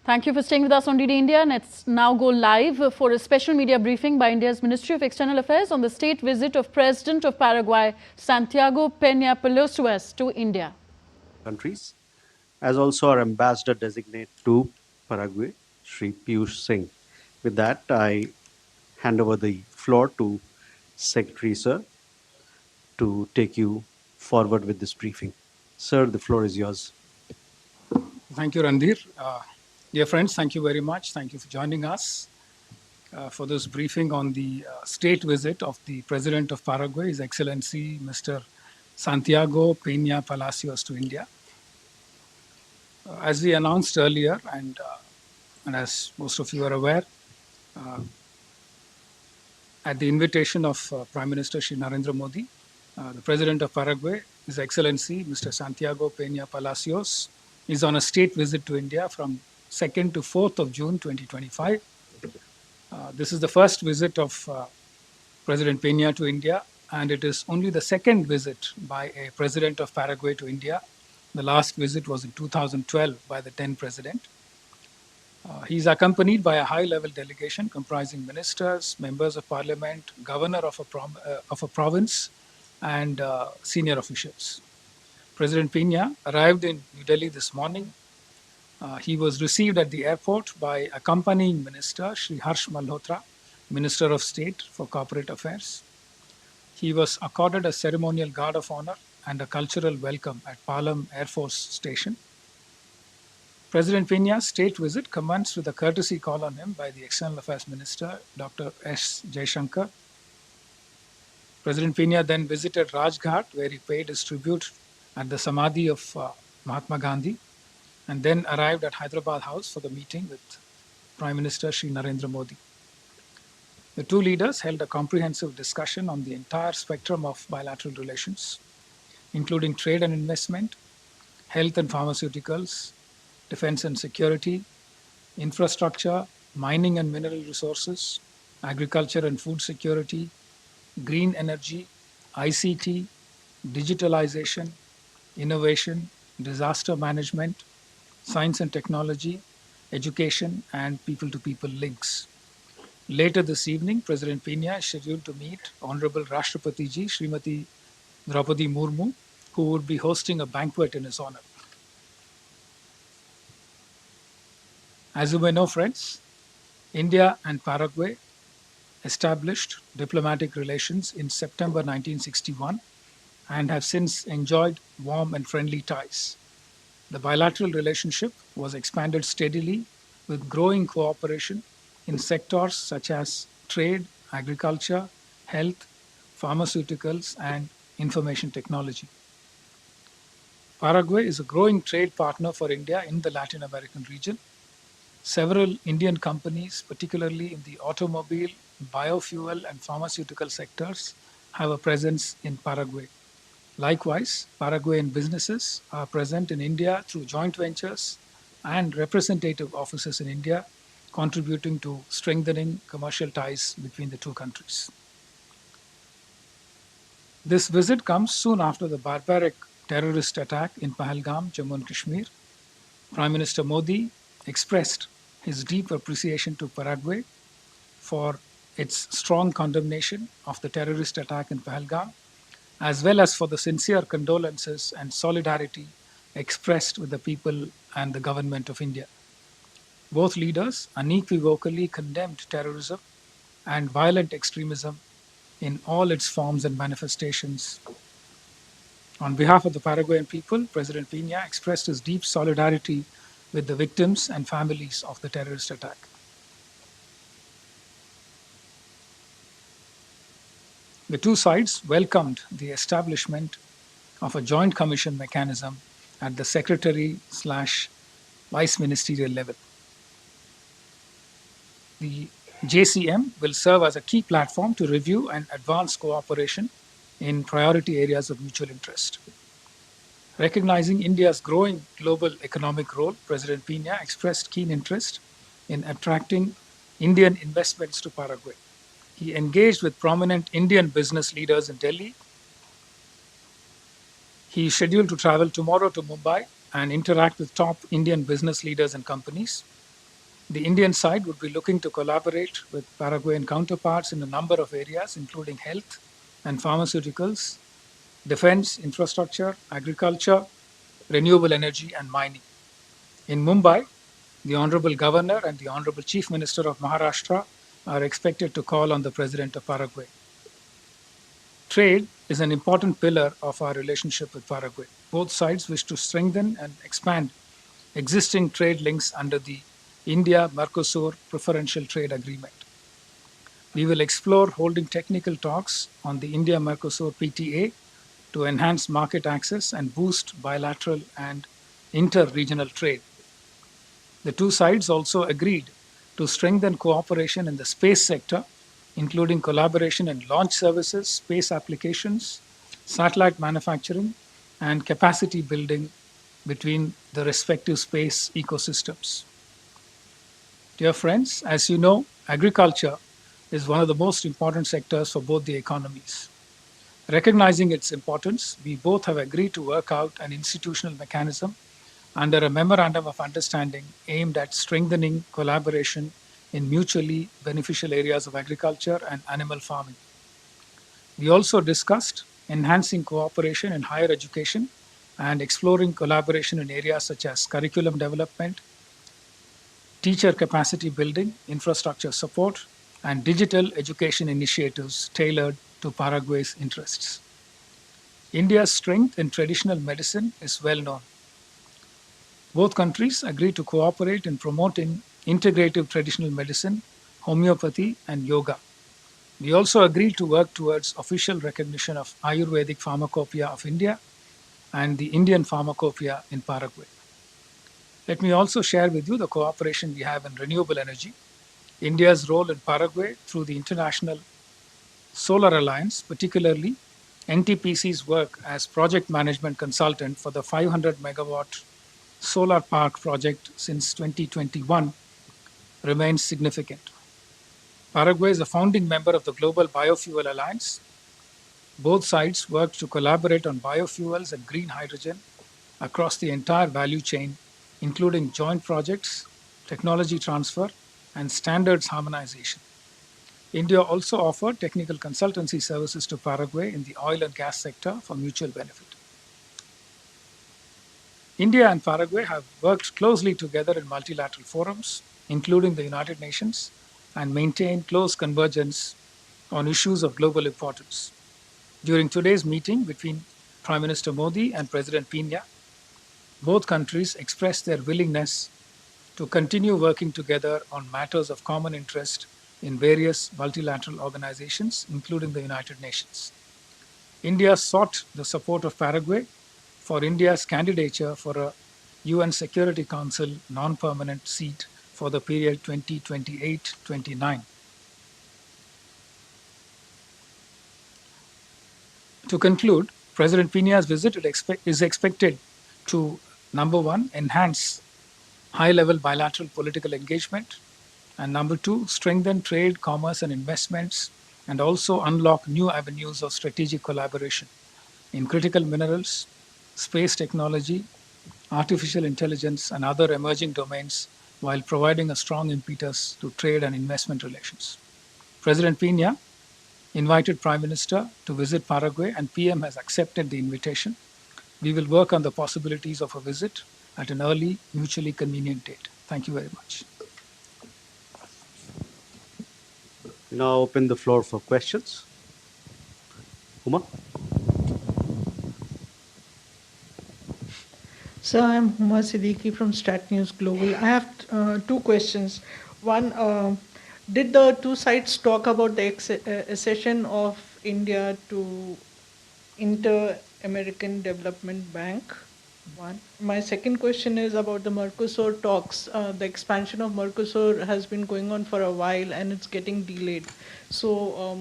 Thank you for staying with us on DD India. Let's now go live for a special media briefing by India's Ministry of External Affairs on the state visit of President of Paraguay, Santiago Peña Palacios, to India. Countries, as also our ambassador designate to Paraguay, Sri Piyush Singh. With that, I hand over the floor to Secretary Sir to take you forward with this briefing. Sir, the floor is yours. Thank you, Randhir. Dear friends, thank you very much. Thank you for joining us for this briefing on the state visit of the President of Paraguay, His Excellency Mr. Santiago Peña Palacios to India. As we announced earlier, and as most of you are aware, at the invitation of Prime Minister Shri Narendra Modi, the President of Paraguay, His Excellency Mr. Santiago Peña Palacios, is on a state visit to India from 2nd to 4th of June 2025. This is the first visit of President Peña to India, and it is only the second visit by a President of Paraguay to India. The last visit was in 2012 by the then President. He is accompanied by a high-level delegation comprising ministers, members of parliament, governor of a province, and senior officials. President Peña arrived in New Delhi this morning. He was received at the airport by accompanying Minister Shri Harsh Malhotra, Minister of State for Corporate Affairs. He was accorded a ceremonial guard of honor and a cultural welcome at Palam Air Force Station. President Peña's state visit commenced with a courtesy call on him by the External Affairs Minister, Dr. S. Jaishankar. President Peña then visited Rajghat, where he paid his tribute at the Samadhi of Mahatma Gandhi, and then arrived at Hyderabad House for the meeting with Prime Minister Shri Narendra Modi. The two leaders held a comprehensive discussion on the entire spectrum of bilateral relations, including trade and investment, health and pharmaceuticals, defense and security, infrastructure, mining and mineral resources, agriculture and food security, green energy, ICT, digitalization, innovation, disaster management, science and technology, education, and people-to-people links. Later this evening, President Peña is scheduled to meet Honorable Rashtrapati Ji, Srimati Draupadi Murmu, who would be hosting a banquet in his honor. As you may know, friends, India and Paraguay established diplomatic relations in September 1961 and have since enjoyed warm and friendly ties. The bilateral relationship was expanded steadily with growing cooperation in sectors such as trade, agriculture, health, pharmaceuticals, and information technology. Paraguay is a growing trade partner for India in the Latin American region. Several Indian companies, particularly in the automobile, biofuel, and pharmaceutical sectors, have a presence in Paraguay. Likewise, Paraguayan businesses are present in India through joint ventures and representative offices in India, contributing to strengthening commercial ties between the two countries. This visit comes soon after the barbaric terrorist attack in Pahalgam, Jammu and Kashmir. Prime Minister Modi expressed his deep appreciation to Paraguay for its strong condemnation of the terrorist attack in Pahalgam, as well as for the sincere condolences and solidarity expressed with the people and the government of India. Both leaders unequivocally condemned terrorism and violent extremism in all its forms and manifestations. On behalf of the Paraguayan people, President Peña expressed his deep solidarity with the victims and families of the terrorist attack. The two sides welcomed the establishment of a joint commission mechanism at the secretary/vice ministerial level. The JCM will serve as a key platform to review and advance cooperation in priority areas of mutual interest. Recognizing India's growing global economic role, President Peña expressed keen interest in attracting Indian investments to Paraguay. He engaged with prominent Indian business leaders in Delhi. He is scheduled to travel tomorrow to Mumbai and interact with top Indian business leaders and companies. The Indian side would be looking to collaborate with Paraguayan counterparts in a number of areas, including health and pharmaceuticals, defense, infrastructure, agriculture, renewable energy, and mining. In Mumbai, the Honorable Governor and the Honorable Chief Minister of Maharashtra are expected to call on the President of Paraguay. Trade is an important pillar of our relationship with Paraguay. Both sides wish to strengthen and expand existing trade links under the India-Mercosur Preferential Trade Agreement. We will explore holding technical talks on the India-Mercosur PTA to enhance market access and boost bilateral and inter-regional trade. The two sides also agreed to strengthen cooperation in the space sector, including collaboration in launch services, space applications, satellite manufacturing, and capacity building between the respective space ecosystems. Dear friends, as you know, agriculture is one of the most important sectors for both the economies. Recognizing its importance, we both have agreed to work out an institutional mechanism under a memorandum of understanding aimed at strengthening collaboration in mutually beneficial areas of agriculture and animal farming. We also discussed enhancing cooperation in higher education and exploring collaboration in areas such as curriculum development, teacher capacity building, infrastructure support, and digital education initiatives tailored to Paraguay's interests. India's strength in traditional medicine is well known. Both countries agreed to cooperate in promoting integrative traditional medicine, homeopathy, and yoga. We also agreed to work towards official recognition of Ayurvedic Pharmacopoeia of India and the Indian Pharmacopoeia in Paraguay. Let me also share with you the cooperation we have in renewable energy, India's role in Paraguay through the International Solar Alliance, particularly NTPC's work as project management consultant for the 500 megawatt solar park project since 2021 remains significant. Paraguay is a founding member of the Global Biofuel Alliance. Both sides work to collaborate on biofuels and green hydrogen across the entire value chain, including joint projects, technology transfer, and standards harmonization. India also offered technical consultancy services to Paraguay in the oil and gas sector for mutual benefit. India and Paraguay have worked closely together in multilateral forums, including the United Nations, and maintain close convergence on issues of global importance. During today's meeting between Prime Minister Modi and President Peña, both countries expressed their willingness to continue working together on matters of common interest in various multilateral organizations, including the United Nations. India sought the support of Paraguay for India's candidature for a UN Security Council non-permanent seat for the period 2028-29. To conclude, President Peña's visit is expected to, number one, enhance high-level bilateral political engagement, and number two, strengthen trade, commerce, and investments, and also unlock new avenues of strategic collaboration in critical minerals, space technology, artificial intelligence, and other emerging domains, while providing a strong impetus to trade and investment relations. President Peña invited Prime Minister to visit Paraguay, and PM has accepted the invitation. We will work on the possibilities of a visit at an early, mutually convenient date. Thank you very much. We now open the floor for questions. Uma? So I'm Huma Siddiqui from Stat News Global. I have two questions. One, did the two sides talk about the accession of India to Inter-American Development Bank? One. My second question is about the Mercosur talks. The expansion of Mercosur has been going on for a while and it's getting delayed. So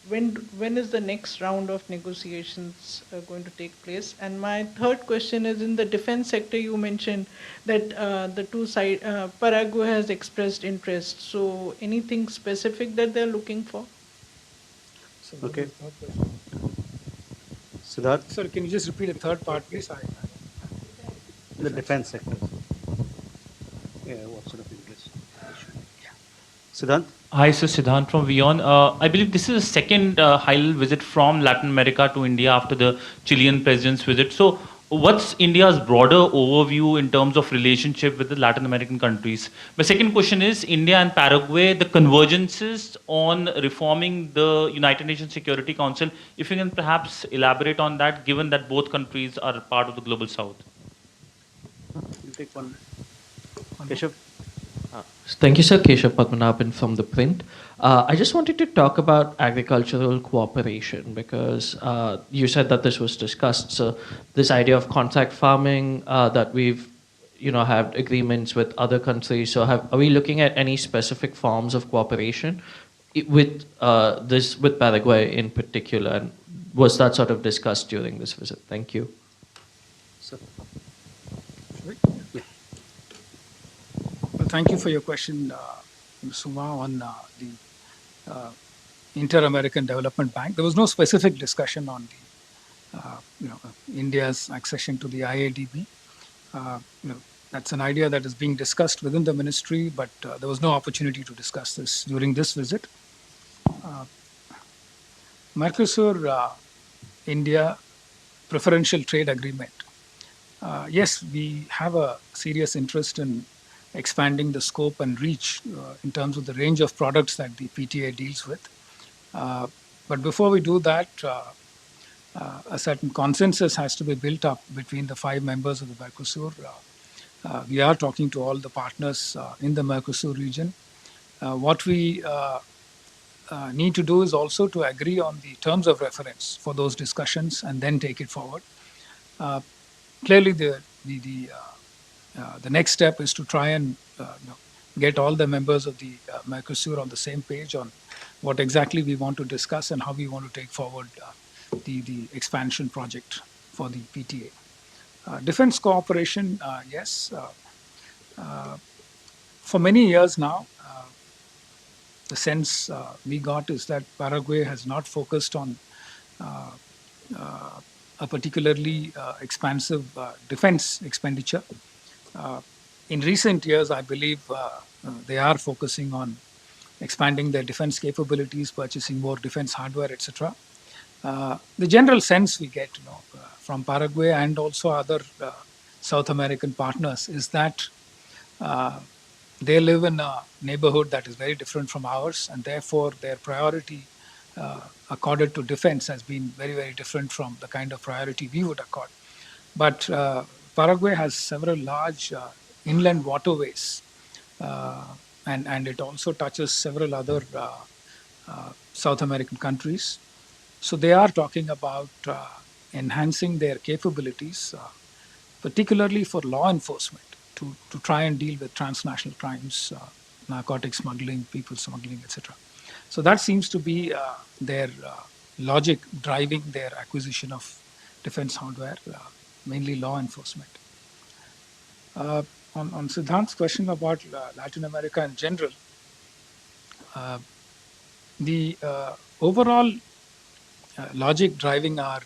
when is the next round of negotiations going to take place? And my third question is, in the defense sector, you mentioned that the two sides, Paraguay has expressed interest. So anything specific that they're looking for? Okay. Siddharth? Sir, can you just repeat the third part, please? The defense sector. Yeah, what sort of interest? Siddhant? Hi, so Siddhant from WION. I believe this is the second high-level visit from Latin America to India after the Chilean president's visit. So, what's India's broader overview in terms of relationship with the Latin American countries? My second question is, India and Paraguay, the convergences on reforming the United Nations Security Council. If you can perhaps elaborate on that, given that both countries are part of the Global South. You take one. Keshav? Thank you, sir. Keshav Padmanabhan from The Print. I just wanted to talk about agricultural cooperation because you said that this was discussed. So this idea of contract farming that we've, had agreements with other countries. So are we looking at any specific forms of cooperation with with Paraguay in particular? And was that sort of discussed during this visit? Thank you. Sir. Well, thank you for your question, Suma, on the Inter-American Development Bank. There was no specific discussion on the, India's accession to the IADB. That's an idea that is being discussed within the ministry, but there was no opportunity to discuss this during this visit. Mercosur, India preferential trade agreement. Yes, we have a serious interest in expanding the scope and reach in terms of the range of products that the PTA deals with. But before we do that, a certain consensus has to be built up between the 5 members of the Mercosur. We are talking to all the partners in the Mercosur region. What we need to do is also to agree on the terms of reference for those discussions and then take it forward. Clearly, the next step is to try and get all the members of the Mercosur on the same page on what exactly we want to discuss and how we want to take forward the expansion project for the PTA. Defense cooperation, yes. For many years now, the sense we got is that Paraguay has not focused on a particularly expansive defense expenditure. In recent years, I believe they are focusing on expanding their defense capabilities, purchasing more defense hardware, etc. The general sense we get from Paraguay and also other South American partners is that they live in a neighborhood that is very different from ours, and therefore their priority accorded to defense has been very, very different from the kind of priority we would accord. But Paraguay has several large inland waterways, and it also touches several other South American countries. So they are talking about enhancing their capabilities, particularly for law enforcement, to try and deal with transnational crimes, narcotic smuggling, people smuggling, etc. So that seems to be their logic driving their acquisition of defense hardware, mainly law enforcement. On Siddhant's question about Latin America in general, the overall logic driving our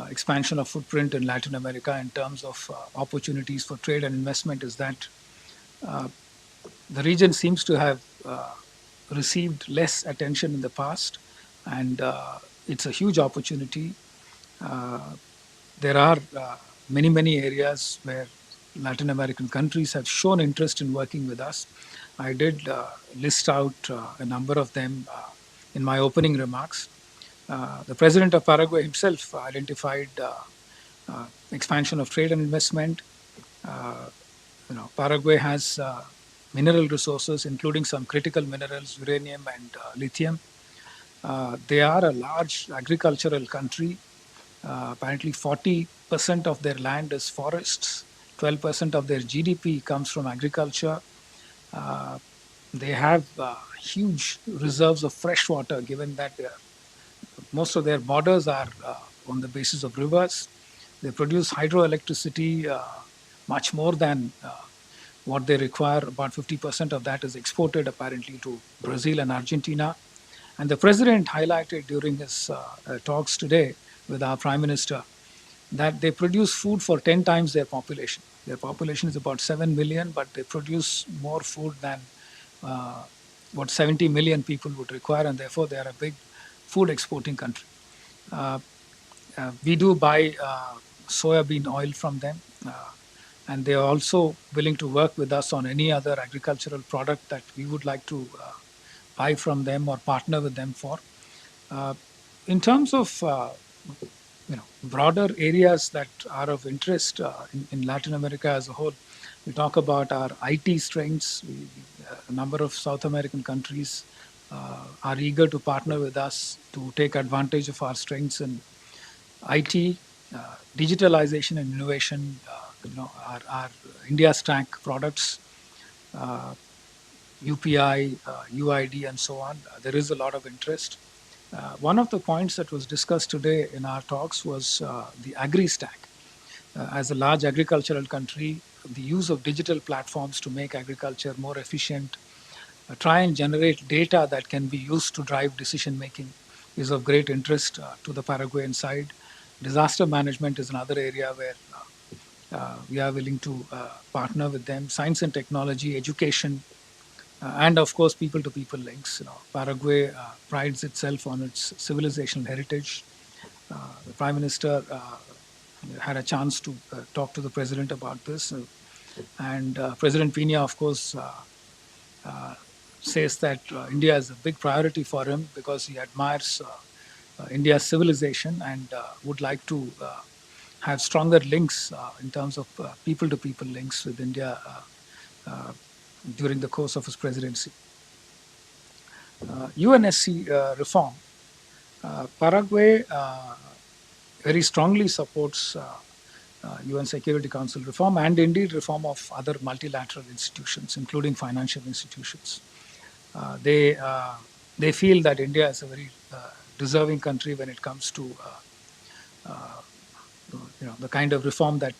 expansion of footprint in Latin America in terms of opportunities for trade and investment is that the region seems to have received less attention in the past, and it's a huge opportunity. There are many, many areas where Latin American countries have shown interest in working with us. I did list out a number of them in my opening remarks. The President of Paraguay himself identified expansion of trade and investment. Paraguay has mineral resources, including some critical minerals, uranium and lithium. They are a large agricultural country. Apparently 40% of their land is forests. 12% of their GDP comes from agriculture. They have huge reserves of fresh water, given that most of their borders are on the basis of rivers. They produce hydroelectricity much more than what they require. About 50% of that is exported apparently to Brazil and Argentina. And the President highlighted during his talks today with our Prime Minister that they produce food for 10 times their population. Their population is about 7 million, but they produce more food than what 70 million people would require, and therefore they are a big food exporting country. We do buy soybean oil from them, and they are also willing to work with us on any other agricultural product that we would like to buy from them or partner with them for. In terms of broader areas that are of interest in Latin America as a whole, we talk about our IT strengths. A number of South American countries are eager to partner with us to take advantage of our strengths in IT, digitalization and innovation, our India stack products, UPI, UID, and so on. There is a lot of interest. One of the points that was discussed today in our talks was the agri-stack. As a large agricultural country, the use of digital platforms to make agriculture more efficient, try and generate data that can be used to drive decision making is of great interest to the Paraguayan side. Disaster management is another area where we are willing to partner with them. Science and technology, education, and of course, people-to-people links. Paraguay prides itself on its civilizational heritage. The Prime Minister had a chance to talk to the President about this. And President Peña, of course, says that India is a big priority for him because he admires India's civilization and would like to have stronger links in terms of people-to-people links with India during the course of his presidency. UNSC reform. Paraguay very strongly supports UN Security Council reform and indeed reform of other multilateral institutions, including financial institutions. They feel that India is a very deserving country when it comes to the kind of reform that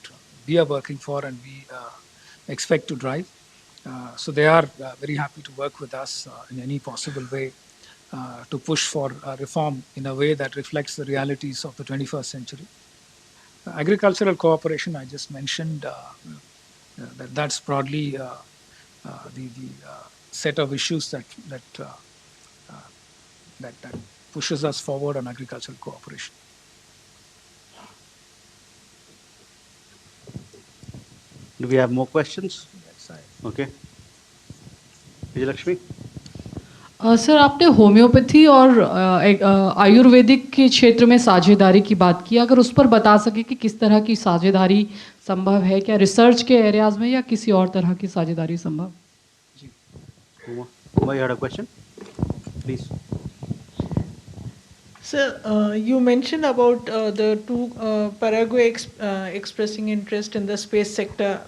we are working for and we expect to drive. So they are very happy to work with us in any possible way to push for reform in a way that reflects the realities of the 21st century. Agricultural cooperation, I just mentioned, that's broadly the set of issues that pushes us forward on agricultural cooperation. Do we have more questions? Okay. Vijayalakshmi? Sir आपने homeopathy और आयुर्वेदिक के क्षेत्र में साझेदारी की बात की, अगर उस पर बता सके कि किस तरह की साझेदारी संभव है, क्या रिसर्च के एरियाज में या किसी और तरह की साझेदारी संभव? जी, Uma, you had a question? Please. Sir, you mentioned about the two Paraguay expressing interest in the space sector.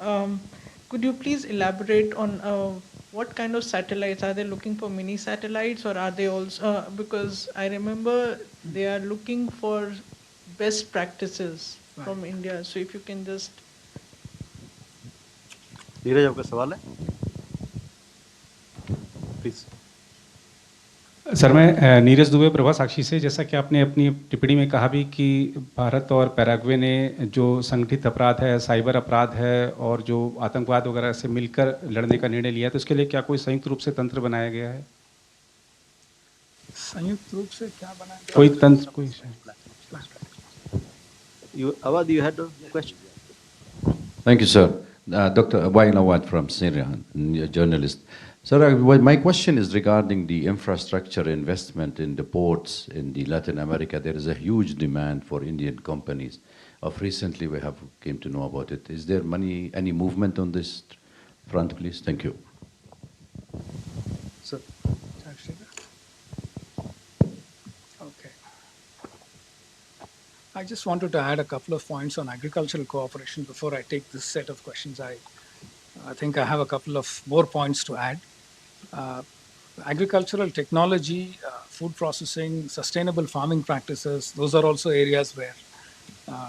Could you please elaborate on what kind of satellites? Are they looking for mini satellites or are they also, because I remember they are looking for best practices from India. So if you can just... Neeraj आपका सवाल है? Please. Sir मैं नीरज दुबे प्रभा साक्षी से, जैसा कि आपने अपनी टिप्पणी में कहा भी कि भारत और पैराग्वे ने जो संगठित अपराध है, साइबर अपराध है और जो आतंकवाद वगैरह से मिलकर लड़ने का निर्णय लिया, तो इसके लिए क्या कोई संयुक्त रूप से तंत्र बनाया गया है? संयुक्त रूप से क्या बनाया गया? कोई तंत्र, कोई Awadh, you had a question? Thank you, sir. Dr. Wain Awad from Syria, a journalist. Sir, my question is regarding the infrastructure investment in the ports in the Latin America. There is a huge demand for Indian companies. Of recently, we have came to know about it. Is there any movement on this front, please? Thank you. Sir. Okay. I just wanted to add a couple of points on agricultural cooperation before I take this set of questions. I think I have a couple of more points to add. Agricultural technology, food processing, sustainable farming practices, those are also areas where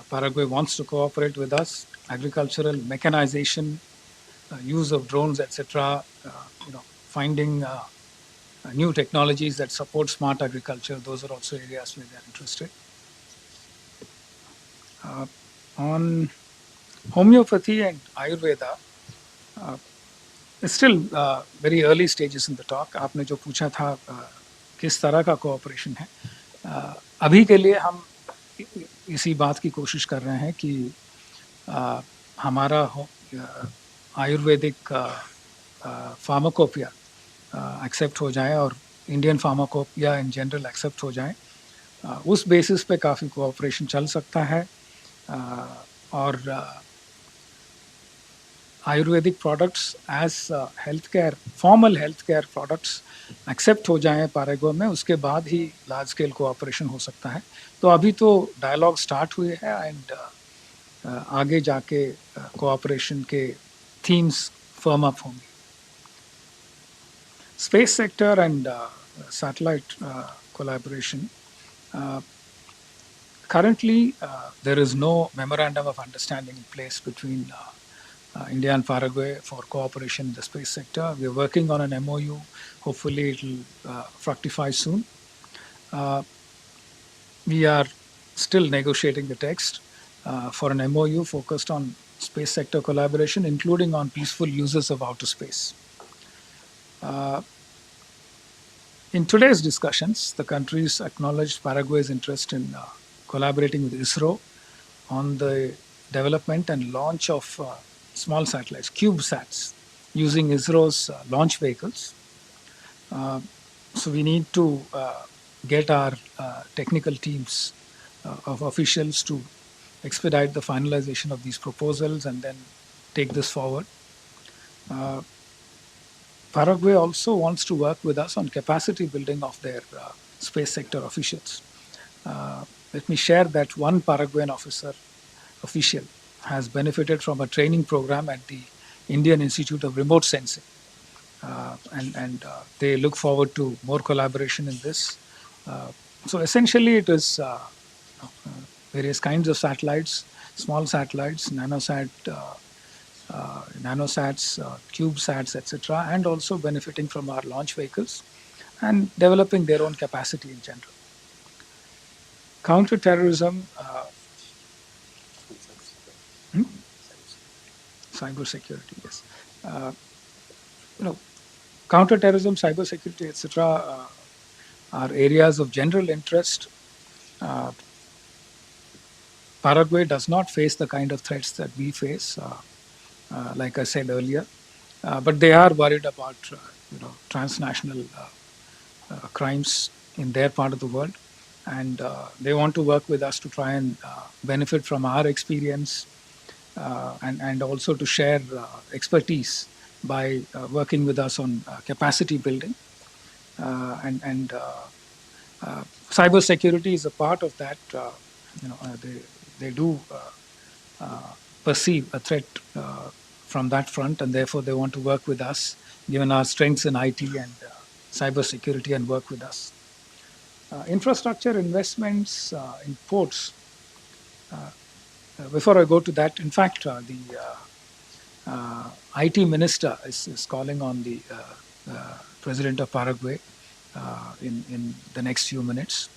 Paraguay wants to cooperate with us. Agricultural mechanization, use of drones, etc. Finding new technologies that support smart agriculture, those are also areas where they are interested. On homeopathy and Ayurveda, Still very early stages in the talk. आपने जो पूछा था किस तरह का cooperation है, अभी के लिए हम इसी बात की कोशिश कर रहे हैं कि हमारा आयुर्वेदिक फार्माकोपिया एक्सेप्ट हो जाए और Indian pharmacopoeia in general accept हो जाए. उस बेसिस पे काफ़ी कोऑपरेशन चल सकता है. और Ayurvedic products as health care, formal health care products accept हो जाएं पैराग्वे में, उसके बाद ही लार्ज स्केल कोऑपरेशन हो सकता है. तो अभी तो डायलॉग स्टार्ट हुए हैं एंड आगे जाके कोऑपरेशन के थीम्स फर्म अप होंगे. Space sector and satellite collaboration. Currently, there is no memorandum of understanding in place between India and Paraguay for cooperation in the space sector. We are working on an MOU. Hopefully, it will fructify soon. We are still negotiating the text for an MOU focused on space sector collaboration, including on peaceful uses of outer space. In today's discussions, the countries acknowledged Paraguay's interest in collaborating with ISRO on the development and launch of small satellites, CubeSats, using ISRO's launch vehicles. So we need to get our technical teams of officials to expedite the finalization of these proposals and then take this forward. Paraguay also wants to work with us on capacity building of their space sector officials. Let me share that one Paraguayan official has benefited from a training program at the Indian Institute of Remote Sensing. And they look forward to more collaboration in this. So essentially it is various kinds of satellites, small satellites, nanosats, CubeSats, etc., and also benefiting from our launch vehicles and developing their own capacity in general. Counterterrorism, cybersecurity, yes. Counterterrorism, cybersecurity, etc., are areas of general interest. Paraguay does not face the kind of threats that we face, like I said earlier, but they are worried about transnational crimes in their part of the world, and they want to work with us to try and benefit from our experience and also to share expertise by working with us on capacity building. And cyber security is a part of that. They do perceive a threat from that front, and therefore they want to work with us, given our strengths in IT and cyber security, and work with us. Infrastructure investments in ports. Before I go to that, in fact, the IT minister is calling on the President of Paraguay in the next few minutes,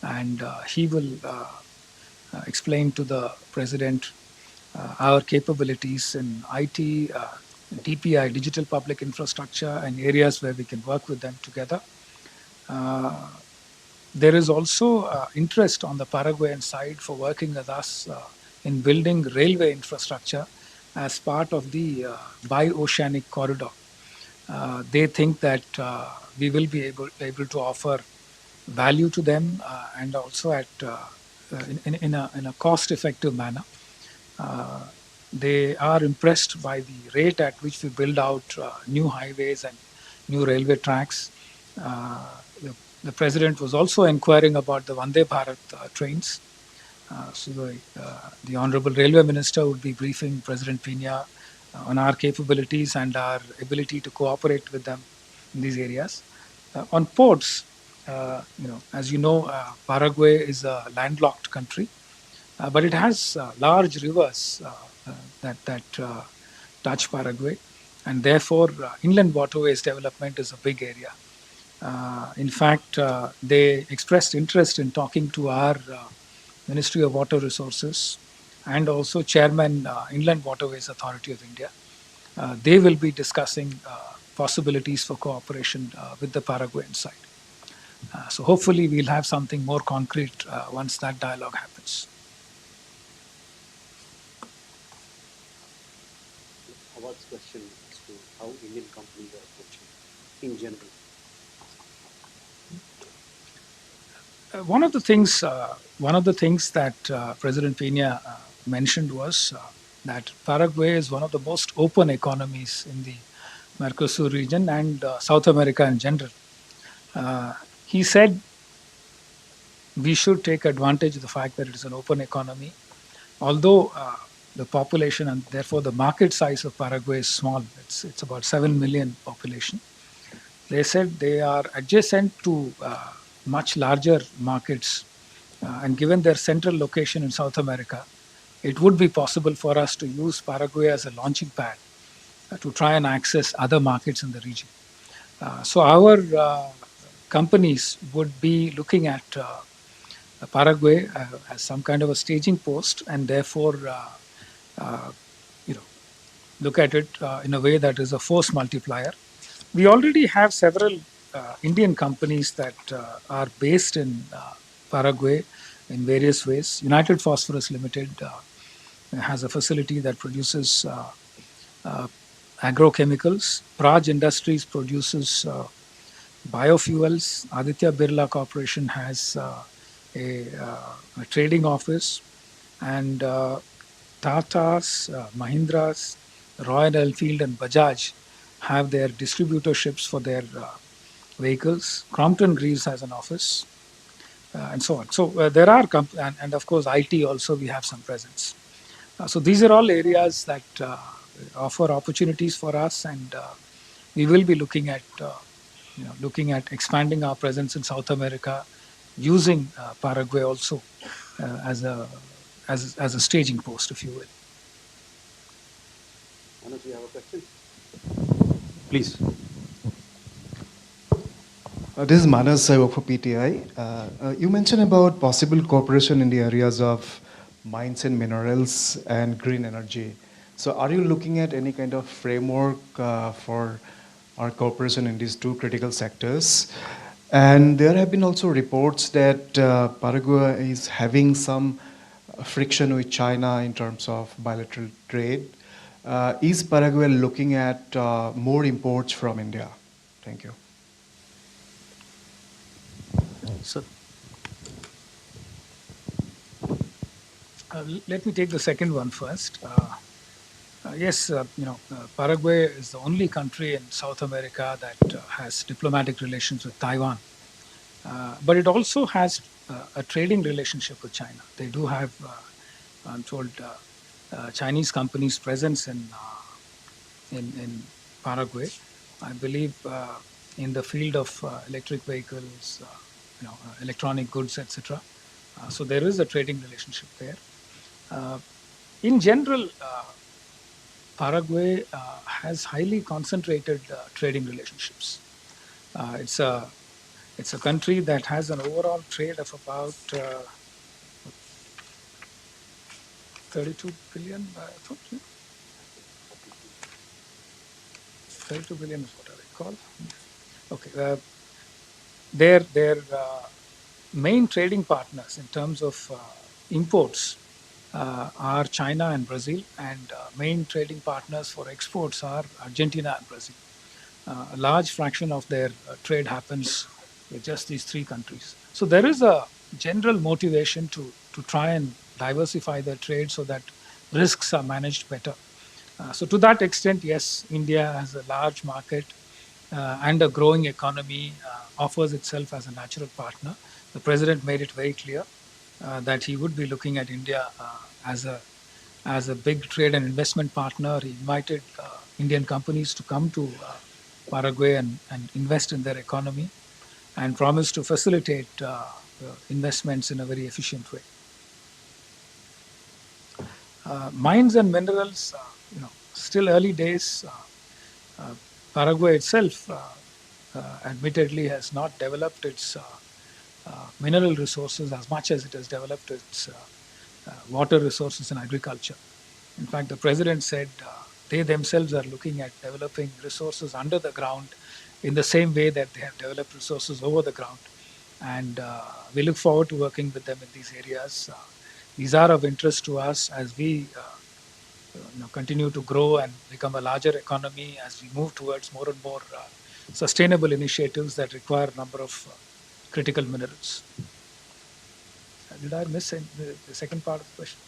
and he will explain to the President our capabilities in IT, DPI, digital public infrastructure, and areas where we can work with them together. There is also interest on the Paraguayan side for working with us in building railway infrastructure as part of the bi-oceanic corridor. They think that we will be able to offer value to them and also at in a cost-effective manner. They are impressed by the rate at which we build out new highways and new railway tracks. The President was also inquiring about the Vande Bharat trains. So the Honorable Railway Minister would be briefing President MEA on our capabilities and our ability to cooperate with them in these areas. On ports, as you know, Paraguay is a landlocked country, but it has large rivers that touch Paraguay, and therefore inland waterways development is a big area. In fact, they expressed interest in talking to our Ministry of Water Resources and also Chairman Inland Waterways Authority of India they will be discussing possibilities for cooperation with the Paraguayan side. So hopefully we'll have something more concrete once that dialogue happens. Awards question as to how Indian companies are approaching in general. One of the things that President Peña mentioned was that Paraguay is one of the most open economies in the Mercosur region and South America in general. He said we should take advantage of the fact that it is an open economy. Although the population and therefore the market size of Paraguay is small, it's about 7 million population. They said they are adjacent to much larger markets, and given their central location in South America, it would be possible for us to use Paraguay as a launching pad to try and access other markets in the region. So our companies would be looking at Paraguay as some kind of a staging post, and therefore look at it in a way that is a force multiplier. We already have several Indian companies that are based in Paraguay in various ways. United Phosphorus Limited has a facility that produces agrochemicals. Praj Industries produces biofuels. Aditya Birla Corporation has a trading office, and Tata's, Mahindra's, Royal Enfield and Bajaj have their distributorships for their vehicles. Crompton Greaves has an office, and so on. So there are, and of course IT also we have some presence. So these are all areas that offer opportunities for us, and we will be looking at expanding our presence in South America, using Paraguay also as a staging post, if you will. Manoj, you have a question? Please. This is Manas, I work for PTI. You mentioned about possible cooperation in the areas of mines and minerals and green energy. So are you looking at any kind of framework for our cooperation in these two critical sectors? And there have been also reports that Paraguay is having some friction with China in terms of bilateral trade. Is Paraguay looking at more imports from India? Thank you. Sir. Let me take the second one first. Yes, Paraguay is the only country in South America that has diplomatic relations with Taiwan. But it also has a trading relationship with China. They do have, I'm told, Chinese companies' presence in Paraguay. I believe in the field of electric vehicles, electronic goods, etc. So there is a trading relationship there. In general, Paraguay has highly concentrated trading relationships. It's a country that has an overall trade of about 32 billion. I thought, 32 billion is what I recall. Okay, their main trading partners in terms of imports are China and Brazil, and main trading partners for exports are Argentina and Brazil. A large fraction of their trade happens with just these three countries. So there is a general motivation to try and diversify their trade so that risks are managed better. So to that extent, yes, India has a large market and a growing economy, offers itself as a natural partner. The president made it very clear that he would be looking at India as a big trade and investment partner. He invited Indian companies to come to Paraguay and invest in their economy, and promised to facilitate investments in a very efficient way. Mines and minerals, still early days. Paraguay itself, admittedly, has not developed its mineral resources as much as it has developed its water resources and agriculture. In fact, the president said they themselves are looking at developing resources under the ground in the same way that they have developed resources over the ground. And we look forward to working with them in these areas. These are of interest to us as we continue to grow and become a larger economy, as we move towards more and more sustainable initiatives that require a number of critical minerals. Did I miss the second part of the question?